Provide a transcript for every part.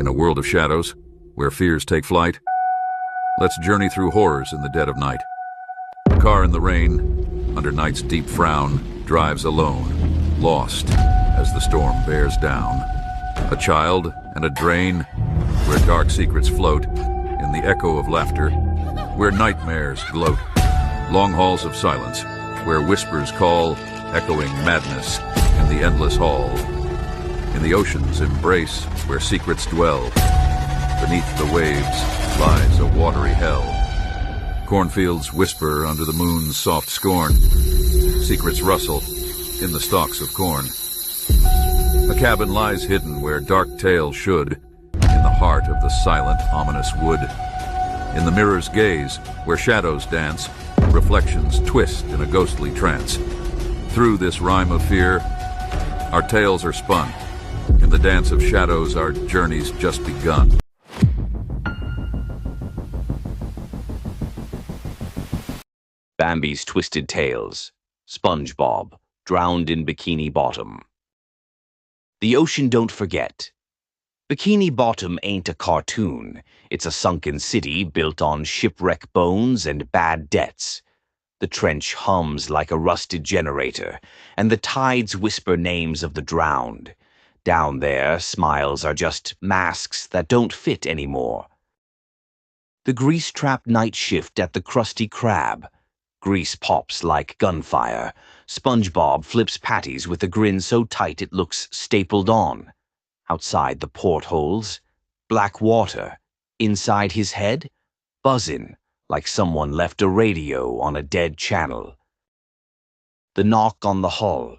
In a world of shadows, where fears take flight, let's journey through horrors in the dead of night. A car in the rain, under night's deep frown, drives alone, lost as the storm bears down. A child and a drain, where dark secrets float, in the echo of laughter, where nightmares gloat. Long halls of silence, where whispers call, echoing madness in the endless hall. In the ocean's embrace, where secrets dwell, beneath the waves lies a watery hell. Cornfields whisper under the moon's soft scorn. Secrets rustle in the stalks of corn. A cabin lies hidden where dark tales should, in the heart of the silent, ominous wood. In the mirror's gaze, where shadows dance, reflections twist in a ghostly trance. Through this rhyme of fear, our tales are spun. In the dance of shadows, our journey's just begun. Bambi's Twisted Tales. SpongeBob, drowned in Bikini Bottom. The ocean don't forget. Bikini Bottom ain't a cartoon. It's a sunken city built on shipwreck bones and bad debts. The trench hums like a rusted generator, and the tides whisper names of the drowned. Down there, smiles are just masks that don't fit anymore. The grease-trapped night shift at the Krusty Krab. Grease pops like gunfire. SpongeBob flips patties with a grin so tight it looks stapled on. Outside the portholes, black water. Inside his head, buzzin', like someone left a radio on a dead channel. The knock on the hull.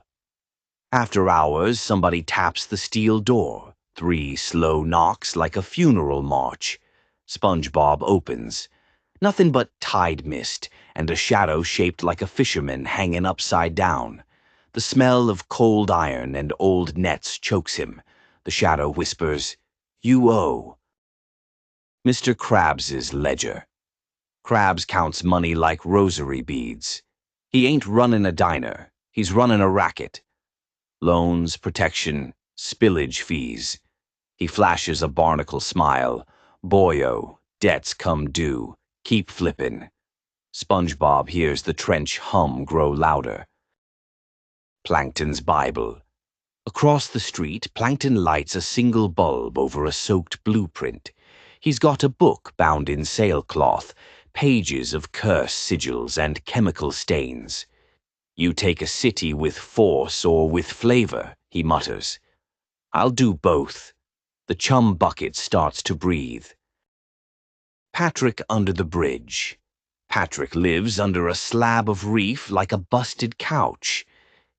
After hours, somebody taps the steel door. 3 slow knocks like a funeral march. SpongeBob opens. Nothing but tide mist and a shadow shaped like a fisherman hanging upside down. The smell of cold iron and old nets chokes him. The shadow whispers, "You owe." Mr. Krabs's ledger. Krabs counts money like rosary beads. He ain't running a diner. He's running a racket. Loans, protection, spillage fees. He flashes a barnacle smile. Boyo, debts come due. Keep flippin'. SpongeBob hears the trench hum grow louder. Plankton's Bible. Across the street, Plankton lights a single bulb over a soaked blueprint. He's got a book bound in sailcloth, pages of curse sigils and chemical stains. You take a city with force or with flavor, he mutters. I'll do both. The chum bucket starts to breathe. Patrick under the bridge. Patrick lives under a slab of reef like a busted couch.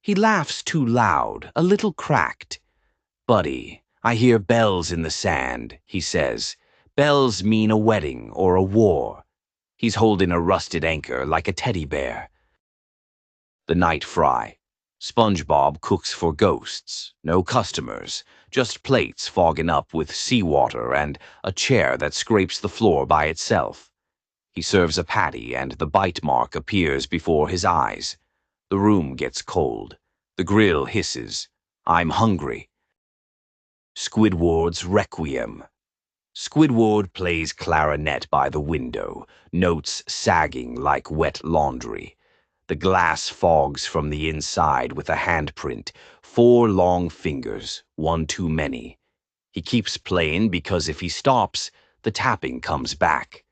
He laughs too loud, a little cracked. Buddy, I hear bells in the sand, he says. Bells mean a wedding or a war. He's holding a rusted anchor like a teddy bear. The night fry. SpongeBob cooks for ghosts. No customers, just plates fogging up with seawater and a chair that scrapes the floor by itself. He serves a patty and the bite mark appears before his eyes. The room gets cold. The grill hisses. I'm hungry. Squidward's Requiem. Squidward plays clarinet by the window, notes sagging like wet laundry. The glass fogs from the inside with a handprint, 4 long fingers, 1 too many. He keeps playing because if he stops, the tapping comes back.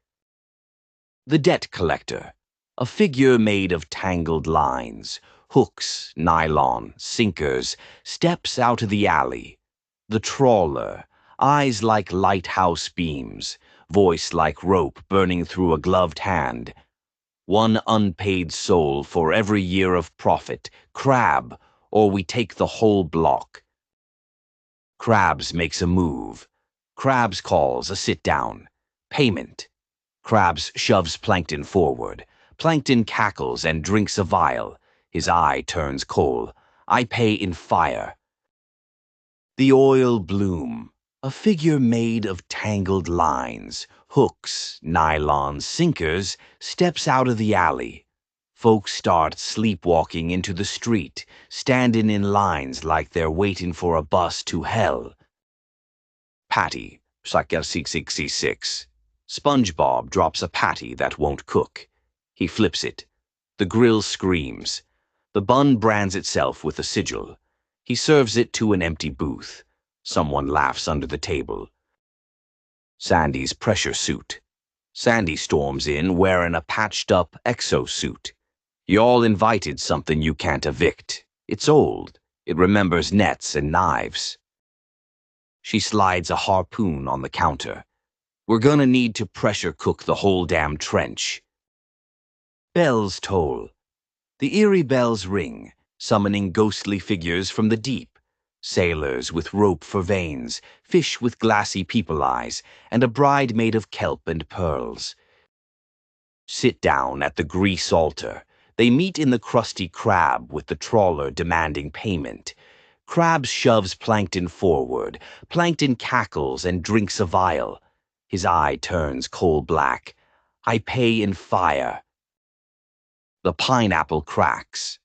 The debt collector, a figure made of tangled lines, hooks, nylon, sinkers, steps out of the alley. The Trawler, eyes like lighthouse beams, voice like rope burning through a gloved hand. 1 unpaid soul for every year of profit. Krab, or we take the whole block. Krabs makes a move. Krabs calls a sit-down. Payment. Krabs shoves Plankton forward. Plankton cackles and drinks a vial. His eye turns coal. I pay in fire. The oil bloom. A figure made of tangled lines, hooks, nylon, sinkers, steps out of the alley. Folks start sleepwalking into the street, standing in lines like they're waiting for a bus to hell. Patty, Cycle 666. SpongeBob drops a patty that won't cook. He flips it. The grill screams. The bun brands itself with a sigil. He serves it to an empty booth. Someone laughs under the table. Sandy's pressure suit. Sandy storms in wearing a patched-up exosuit. Y'all invited something you can't evict. It's old. It remembers nets and knives. She slides a harpoon on the counter. We're gonna need to pressure cook the whole damn trench. Bells toll. The eerie bells ring, summoning ghostly figures from the deep. Sailors with rope for veins, fish with glassy people eyes, and a bride made of kelp and pearls. Sit down at the grease altar. They meet in the Krusty Krab with the Trawler demanding payment. Krab shoves Plankton forward. Plankton cackles and drinks a vial. His eye turns coal black. I pay in fire. The pineapple cracks.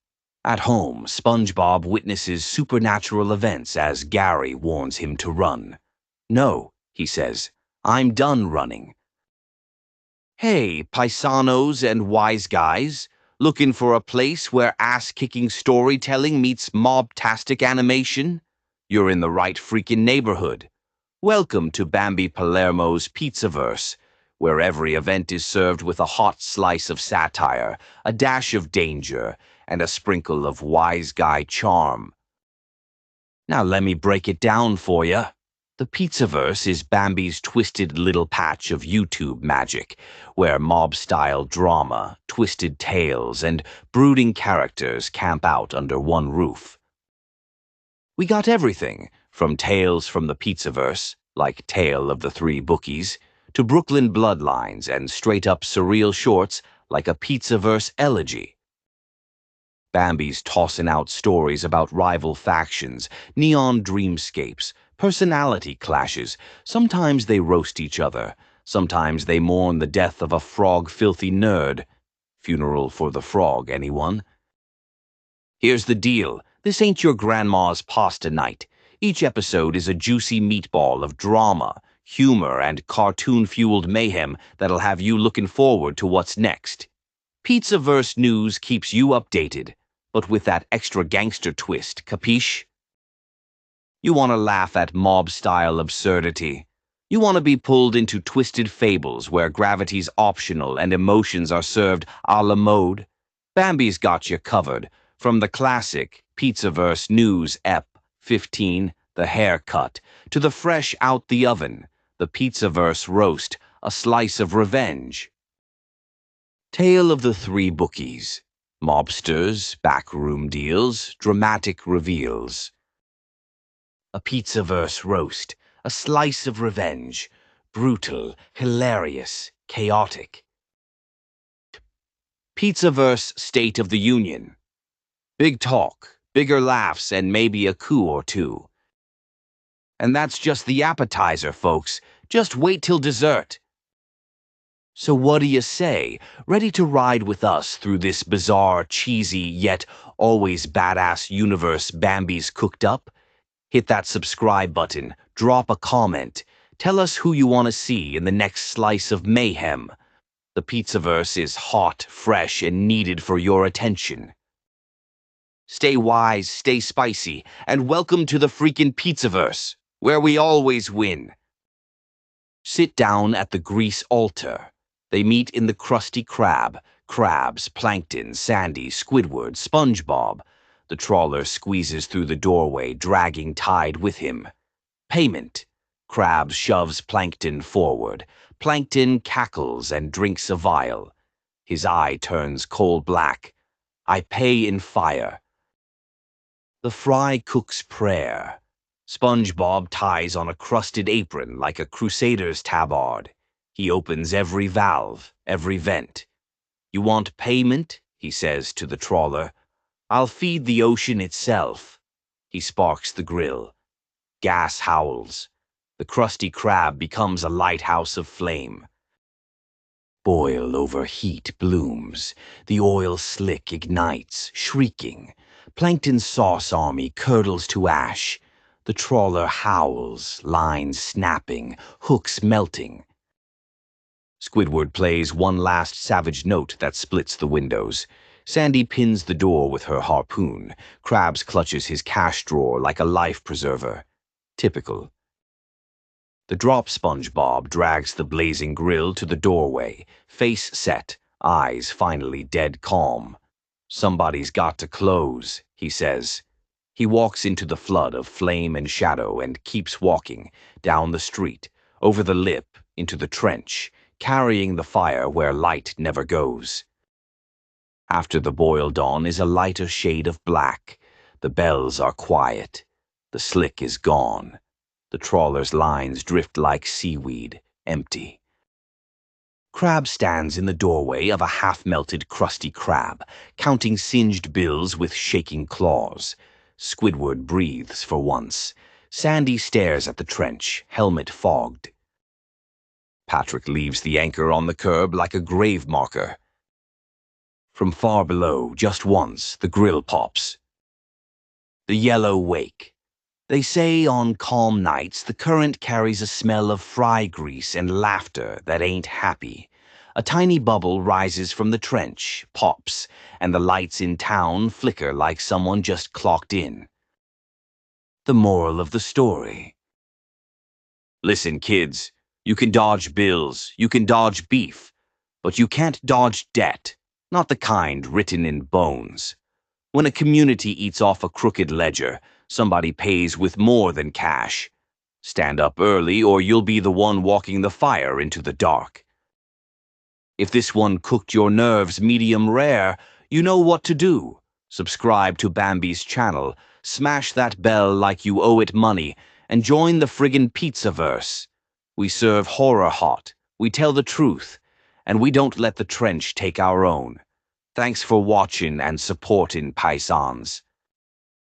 At home, SpongeBob witnesses supernatural events as Gary warns him to run. No, he says, I'm done running. Hey, paisanos and wise guys. Looking for a place where ass-kicking storytelling meets mob-tastic animation? You're in the right freaking neighborhood. Welcome to Bambi Palermo's Pizzaverse, where every event is served with a hot slice of satire, a dash of danger, and a sprinkle of wise guy charm. Now let me break it down for ya. The Pizzaverse is Bambi's twisted little patch of YouTube magic, where mob-style drama, twisted tales, and brooding characters camp out under one roof. We got everything, from tales from the Pizzaverse, like Tale of the Three Bookies, to Brooklyn bloodlines and straight-up surreal shorts like a Pizzaverse elegy. Bambi's tossing out stories about rival factions, neon dreamscapes, personality clashes. Sometimes they roast each other. Sometimes they mourn the death of a frog-filthy nerd. Funeral for the frog, anyone? Here's the deal. This ain't your grandma's pasta night. Each episode is a juicy meatball of drama, humor, and cartoon-fueled mayhem that'll have you looking forward to what's next. Pizzaverse news keeps you updated, but with that extra gangster twist, capiche? You want to laugh at mob-style absurdity. You want to be pulled into twisted fables where gravity's optional and emotions are served a la mode. Bambi's got you covered, from the classic Pizzaverse News Ep. 15, The Haircut, to the fresh out the oven, the Pizzaverse Roast, a slice of revenge. Tale of the Three Bookies. Mobsters, backroom deals, dramatic reveals. A Pizzaverse Roast, a slice of revenge. Brutal, hilarious, chaotic. Pizzaverse State of the Union. Big talk, bigger laughs, and maybe a coup or two. And that's just the appetizer, folks. Just wait till dessert. So what do you say? Ready to ride with us through this bizarre, cheesy, yet always badass universe Bambi's cooked up? Hit that subscribe button, drop a comment. Tell us who you want to see in the next slice of mayhem. The Pizzaverse is hot, fresh, and needed for your attention. Stay wise, stay spicy, and welcome to the freaking Pizzaverse, where we always win. Sit down at the grease altar. They meet in the Krusty Krab, Krabs, Plankton, Sandy, Squidward, SpongeBob. The Trawler squeezes through the doorway, dragging Tide with him. Payment. Krabs shoves Plankton forward. Plankton cackles and drinks a vial. His eye turns coal black. I pay in fire. The fry cook's prayer. SpongeBob ties on a crusted apron like a crusader's tabard. He opens every valve, every vent. You want payment? He says to the Trawler. I'll feed the ocean itself. He sparks the grill. Gas howls. The Krusty Krab becomes a lighthouse of flame. Boil over heat blooms. The oil slick ignites, shrieking. Plankton's sauce army curdles to ash. The trawler howls, lines snapping, hooks melting. Squidward plays one last savage note that splits the windows. Sandy pins the door with her harpoon. Krabs clutches his cash drawer like a life preserver. Typical. The drop SpongeBob drags the blazing grill to the doorway, face set, eyes finally dead calm. "Somebody's got to close," he says. He walks into the flood of flame and shadow and keeps walking, down the street, over the lip, into the trench, carrying the fire where light never goes. After the boil dawn is a lighter shade of black. The bells are quiet. The slick is gone. The trawler's lines drift like seaweed, empty. Krab stands in the doorway of a half-melted Krusty Krab, counting singed bills with shaking claws. Squidward breathes for once. Sandy stares at the trench, helmet fogged. Patrick leaves the anchor on the curb like a grave marker. From far below, just once, the grill pops. The yellow wake. They say on calm nights the current carries a smell of fry grease and laughter that ain't happy. A tiny bubble rises from the trench, pops, and the lights in town flicker like someone just clocked in. The moral of the story. Listen, kids. You can dodge bills, you can dodge beef, but you can't dodge debt, not the kind written in bones. When a community eats off a crooked ledger, somebody pays with more than cash. Stand up early or you'll be the one walking the fire into the dark. If this one cooked your nerves medium rare, you know what to do. Subscribe to Bambi's channel, smash that bell like you owe it money, and join the friggin' pizza-verse. We serve horror hot, we tell the truth, and we don't let the trench take our own. Thanks for watching and supporting, paisans.